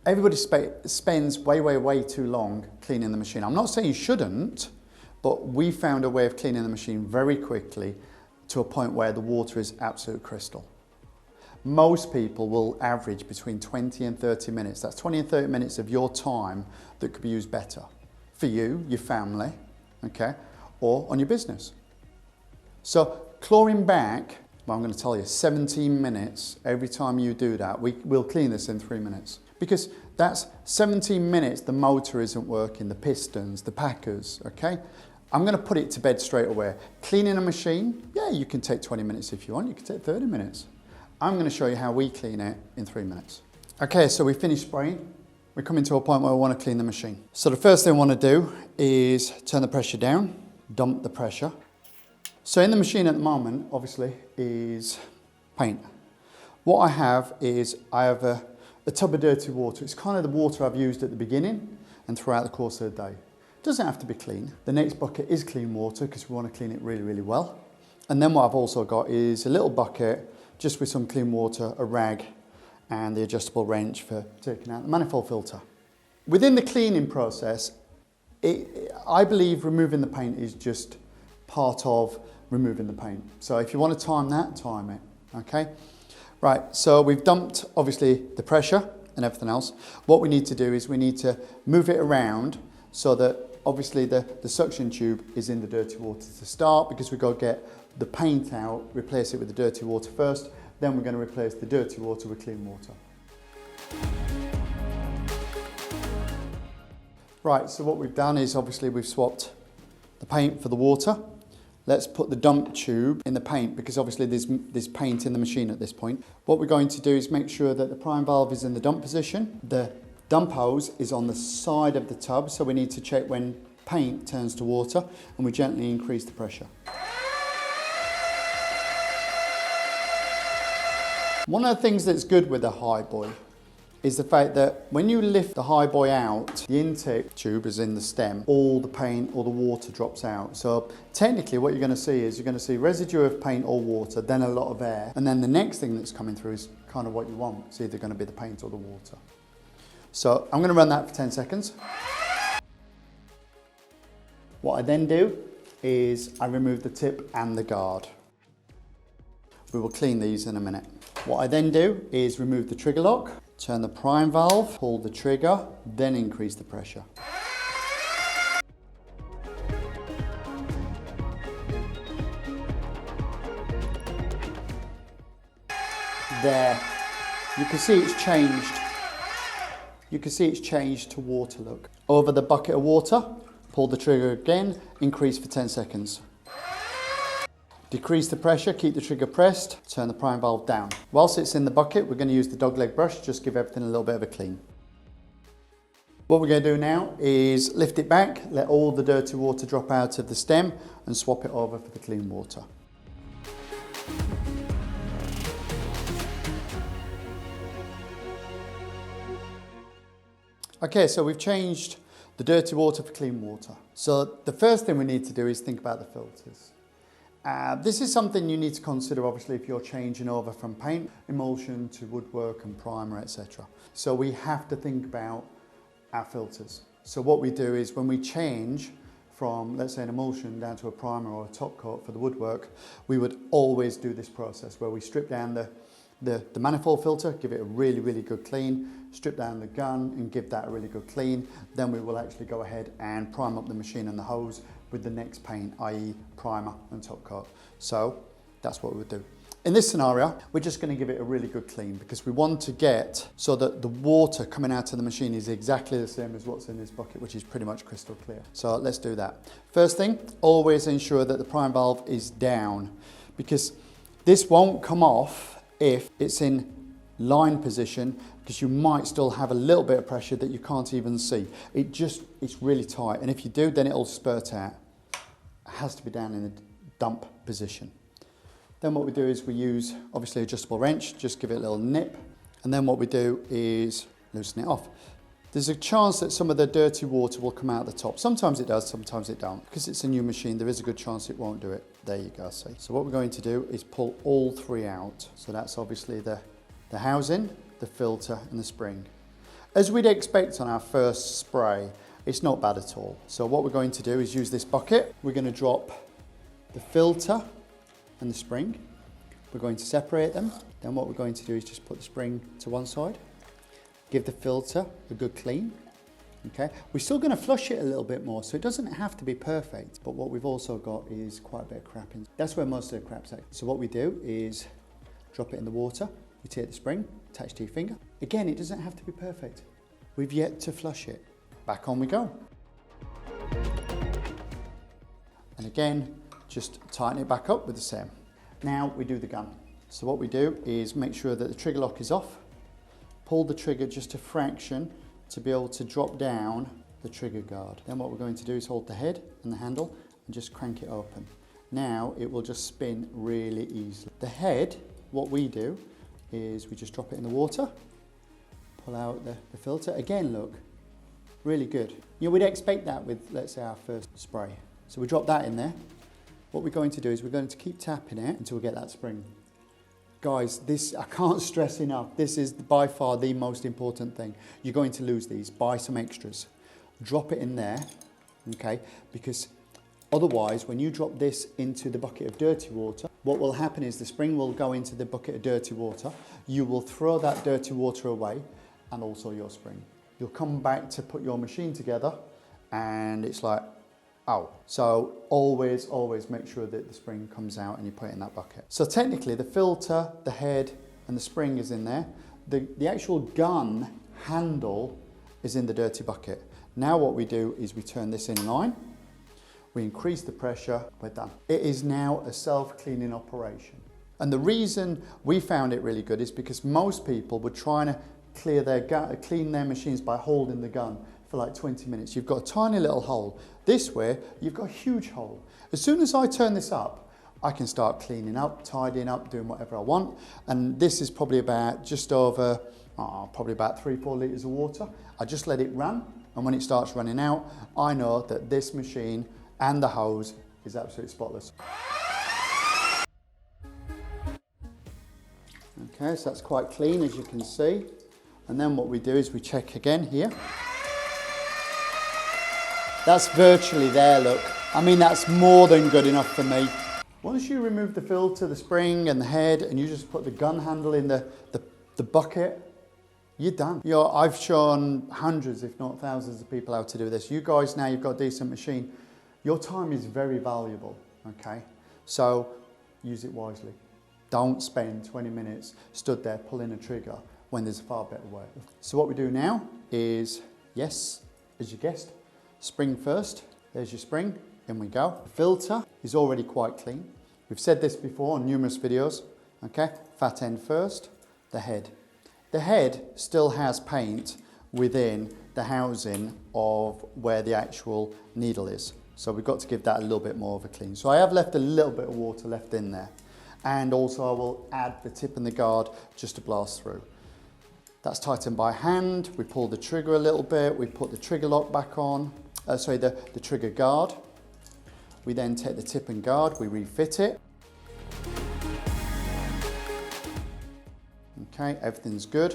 Everybody spends way too long cleaning the machine. I'm not saying you shouldn't, but we found a way of cleaning the machine very quickly to a point where the water is absolute crystal. Most people will average between 20 and 30 minutes. That's 20 and 30 minutes of your time that could be used better for you, your family, okay, or on your business. So clawing back, well, I'm going to tell you, 17 minutes every time you do that. We'll clean this in 3 minutes. Because that's 17 minutes the motor isn't working, the pistons, the packers, okay? I'm going to put it to bed straight away. Cleaning a machine, yeah, you can take 20 minutes if you want. You can take 30 minutes. I'm going to show you how we clean it in 3 minutes. Okay, so we finished spraying. We're coming to a point where we want to clean the machine. So the first thing I want to do is turn the pressure down, dump the pressure. So in the machine at the moment, obviously, is paint. What I have is a tub of dirty water. It's kind of the water I've used at the beginning and throughout the course of the day. It doesn't have to be clean. The next bucket is clean water because we want to clean it really well. And then what I've also got is a little bucket just with some clean water, a rag, and the adjustable wrench for taking out the manifold filter. Within the cleaning process, I believe removing the paint is just part of removing the paint. So if you want to time that, time it, okay? Right, so we've dumped, obviously, the pressure and everything else. What we need to do is we need to move it around so that, obviously, the suction tube is in the dirty water to start, because we've got to get the paint out, replace it with the dirty water first, then we're going to replace the dirty water with clean water. Right, so what we've done is, obviously, we've swapped the paint for the water. Let's put the dump tube in the paint, because obviously there's paint in the machine at this point. What we're going to do is make sure that the prime valve is in the dump position. The dump hose is on the side of the tub, so we need to check when paint turns to water, and we gently increase the pressure. One of the things that's good with the high boy is the fact that when you lift the high boy out, the intake tube is in the stem, all the paint or the water drops out. So technically what you're going to see is you're going to see residue of paint or water, then a lot of air, and then the next thing that's coming through is kind of what you want. It's either going to be the paint or the water. So I'm going to run that for 10 seconds. What I then do is I remove the tip and the guard. We will clean these in a minute. What I then do is remove the trigger lock, turn the prime valve, pull the trigger, then increase the pressure. There, you can see it's changed. You can see it's changed to water, look. Over the bucket of water, pull the trigger again, increase for 10 seconds. Decrease the pressure, keep the trigger pressed, turn the prime valve down. Whilst it's in the bucket, we're going to use the dogleg brush, just give everything a little bit of a clean. What we're going to do now is lift it back, let all the dirty water drop out of the stem, and swap it over for the clean water. Okay, so we've changed the dirty water for clean water. So the first thing we need to do is think about the filters. This is something you need to consider, obviously, if you're changing over from paint, emulsion to woodwork and primer, etc. So we have to think about our filters. So what we do is when we change from, let's say, an emulsion down to a primer or a top coat for the woodwork, we would always do this process where we strip down the manifold filter, give it a really good clean, strip down the gun and give that a really good clean. Then we will actually go ahead and prime up the machine and the hose with the next paint, i.e. primer and top coat. So that's what we would do. In this scenario, we're just going to give it a really good clean, because we want to get so that the water coming out of the machine is exactly the same as what's in this bucket, which is pretty much crystal clear. So let's do that. First thing, always ensure that the prime valve is down, because this won't come off if it's in line position, because you might still have a little bit of pressure that you can't even see. It's really tight, and if you do, then it'll spurt out. It has to be down in the dump position. Then what we do is we use, obviously, adjustable wrench, just give it a little nip, and then what we do is loosen it off. There's a chance that some of the dirty water will come out the top. Sometimes it does, sometimes it don't. Because it's a new machine, there is a good chance it won't do it. There you go, see. So what we're going to do is pull all three out. So that's obviously the housing, the filter and the spring. As we'd expect on our first spray, it's not bad at all. So what we're going to do is use this bucket. We're going to drop the filter and the spring. We're going to separate them. Then what we're going to do is just put the spring to one side. Give the filter a good clean. Okay, we're still going to flush it a little bit more, so it doesn't have to be perfect, but what we've also got is quite a bit of crap in. That's where most of the crap's at. So what we do is drop it in the water, we take the spring, attach to your finger. Again, it doesn't have to be perfect. We've yet to flush it. Back on we go. And again, just tighten it back up with the same. Now we do the gun. So what we do is make sure that the trigger lock is off, pull the trigger just a fraction to be able to drop down the trigger guard. Then what we're going to do is hold the head and the handle and just crank it open. Now it will just spin really easily. The head, what we do is we just drop it in the water, pull out the filter. Again, look, really good. You know, we'd expect that with, let's say, our first spray. So we drop that in there. What we're going to do is we're going to keep tapping it until we get that spring. Guys, this, I can't stress enough, this is by far the most important thing. You're going to lose these, buy some extras. Drop it in there, okay? Because otherwise, when you drop this into the bucket of dirty water, what will happen is the spring will go into the bucket of dirty water. You will throw that dirty water away and also your spring. You'll come back to put your machine together and it's like, oh. So always, always make sure that the spring comes out and you put it in that bucket. So technically the filter, the head and the spring is in there. The actual gun handle is in the dirty bucket. Now what we do is we turn this in line, we increase the pressure, we're done. It is now a self-cleaning operation. And the reason we found it really good is because most people were trying to clean their machines by holding the gun for like 20 minutes. You've got a tiny little hole. This way, you've got a huge hole. As soon as I turn this up, I can start cleaning up, tidying up, doing whatever I want. And this is probably about just over, probably about 3-4 litres of water. I just let it run. And when it starts running out, I know that this machine and the hose is absolutely spotless. Okay, so that's quite clean, as you can see. And then what we do is we check again here. That's virtually there, look. I mean, that's more than good enough for me. Once you remove the filter, the spring and the head, and you just put the gun handle in the bucket, you're done. You know, I've shown hundreds, if not thousands of people how to do this. You guys, now you've got a decent machine. Your time is very valuable, okay? So use it wisely. Don't spend 20 minutes stood there pulling a trigger when there's a far better way. So what we do now is, yes, as you guessed, spring first. There's your spring, in we go. The filter is already quite clean. We've said this before on numerous videos, okay? Fat end first, the head. The head still has paint within the housing of where the actual needle is. So we've got to give that a little bit more of a clean. So I have left a little bit of water left in there. And also I will add the tip and the guard just to blast through. That's tightened by hand. We pull the trigger a little bit. We put the trigger lock back on. The trigger guard. We then take the tip and guard. We refit it. Okay, everything's good.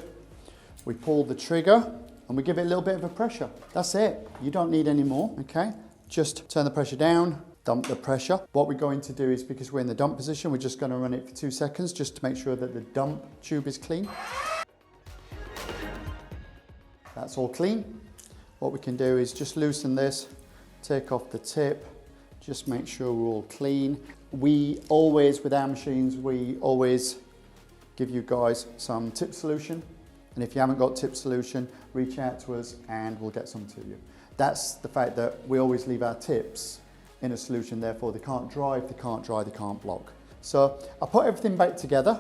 We pull the trigger and we give it a little bit of a pressure. That's it. You don't need any more, okay? Just turn the pressure down, dump the pressure. What we're going to do is, because we're in the dump position, we're just going to run it for 2 seconds just to make sure that the dump tube is clean. That's all clean. What we can do is just loosen this, take off the tip, just make sure we're all clean. We always, with our machines, we always give you guys some tip solution. And if you haven't got tip solution, reach out to us and we'll get some to you. That's the fact that we always leave our tips in a solution, therefore they can't dry. If they can't dry, they can't block. So I put everything back together,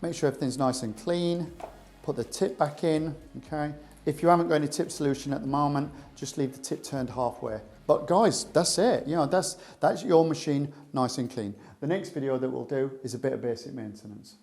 make sure everything's nice and clean, put the tip back in, okay? If you haven't got any tip solution at the moment, just leave the tip turned halfway. But guys, that's it. You know, that's your machine nice and clean. The next video that we'll do is a bit of basic maintenance.